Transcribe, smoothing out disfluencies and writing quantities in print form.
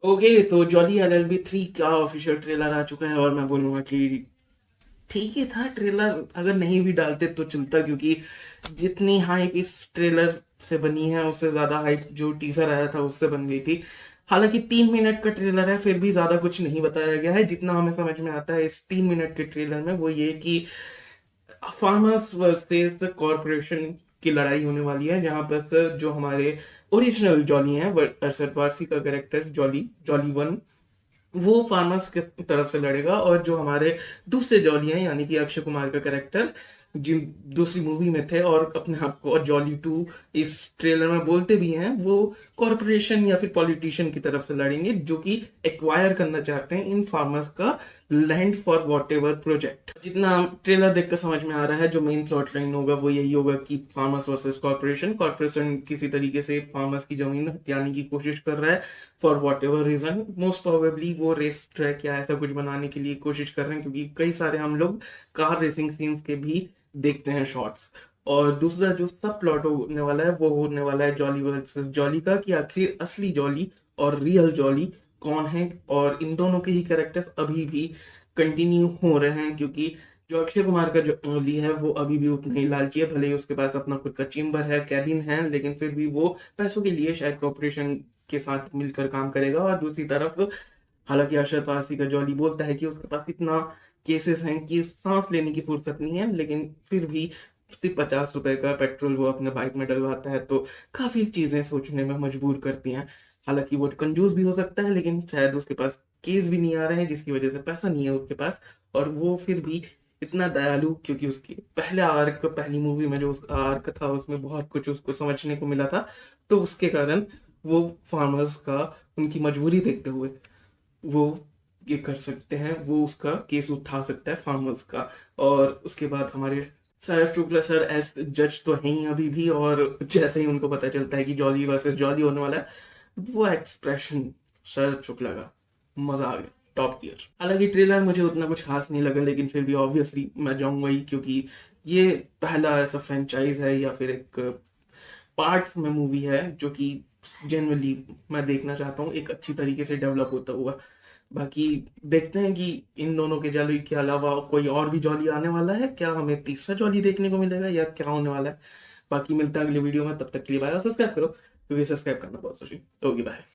Okay, तो jolly LLB 3 का official trailer आ चुका है और मैं बोलूँगा कि ठीक ही था ट्रेलर। अगर नहीं भी डालते तो चलता, क्योंकि जितनी हाइप इस ट्रेलर से बनी है उससे ज़्यादा हाइप जो टीजर आया था उससे बन गई थी। हालांकि 3 मिनट का ट्रेलर है, फिर भी ज़्यादा कुछ नहीं बताया गया है। जितना हमें समझ में आता है इस 3 मिनट के ट्रेलर में वो ये कि फार्मर्स वर्सेस कॉरपोरेशन की लड़ाई होने वाली है, जहां बस जो हमारे ओरिजिनल जॉली हैं, अरशद वारसी का कैरेक्टर जॉली जॉली वन, वो फार्मर्स की तरफ से लड़ेगा, और जो हमारे दूसरे जॉली हैं यानी कि अक्षय कुमार का कैरेक्टर जिन दूसरी मूवी में थे और अपने आप को और जॉली 2 इस ट्रेलर में बोलते भी हैं, वो कॉरपोरेशन या फिर पॉलिटिशियन की तरफ से लड़ेंगे जो कि एक्वायर करना चाहते हैं इन फार्मर्स का land for what ever project. जितना ट्रेलर देखकर समझ में आ रहा है जो मेन प्लॉट लाइन होगा वो यही होगा कि फार्मर्स वर्सेस कॉरपोरेशन कॉरपोरेशन किसी तरीके से फार्मर्स की जमीन हथियाने की कोशिश कर रहा है for whatever reason. Most probably वो रेस ट्रैक या ऐसा कुछ बनाने के लिए कोशिश कर रहे हैं, क्योंकि कई सारे हम लोग कार रेसिंग सीन्स के भी देखते हैं शॉर्ट्स। और दूसरा जो सब प्लॉट होने वाला है वो होने वाला है जॉली वर्सेस जॉली का, कि आखिर असली जॉली और रियल जॉली कौन है। और इन दोनों के ही कैरेक्टर्स अभी भी कंटिन्यू हो रहे हैं, क्योंकि जो अक्षय कुमार का जो जॉली है वो अभी भी उतना ही लालची है। भले ही उसके पास अपना खुद का चेम्बर है, कैबिन है, लेकिन फिर भी वो पैसों के लिए शायद कॉर्पोरेशन के साथ मिलकर काम करेगा। और दूसरी तरफ हालांकि अरशद वारसी का जॉली बोलता है कि उसके पास इतना केसेस हैं कि सांस लेने की फुर्सत नहीं है, लेकिन फिर भी सिर्फ 50 रुपए का पेट्रोल वो अपने बाइक में डलवाता है। तो काफी चीजें सोचने में मजबूर करती हैं। हालांकि वो कंजूस भी हो सकता है, लेकिन शायद उसके पास केस भी नहीं आ रहे हैं जिसकी वजह से पैसा नहीं है उसके पास। और वो फिर भी इतना दयालु, क्योंकि उसकी पहले आर्क पहली मूवी में जो उसका आर्क था उसमें बहुत कुछ उसको समझने को मिला था। तो उसके कारण वो फार्मर्स का उनकी मजबूरी देखते हुए वो ये कर सकते हैं, वो उसका केस उठा सकता है फार्मर्स का। और उसके बाद हमारे शरद शुक्ला सर एज जज तो हैं ही अभी भी, और जैसे ही उनको पता चलता है कि जॉली वर्सेस जॉली होने वाला है, वो एक्सप्रेशन शरद शुक्ला का मजा आ गया, टॉप टियर। हालांकि ट्रेलर मुझे उतना कुछ खास नहीं लगा, लेकिन फिर भी ऑब्वियसली मैं जाऊंगा ही, क्योंकि ये पहला ऐसा फ्रेंचाइज है या फिर एक पार्ट्स में मूवी है जो कि जनरली मैं देखना चाहता हूँ एक अच्छी तरीके से डेवलप होता हुआ। बाकी देखते हैं कि इन दोनों के जॉली के अलावा कोई और भी जॉली आने वाला है क्या, हमें तीसरा जॉली देखने को मिलेगा या क्या होने वाला है। बाकी मिलता है अगले वीडियो में, तब तक के लिए बाय। सब्सक्राइब करो, क्योंकि सब्सक्राइब करना बहुत जरूरी। Okay bye.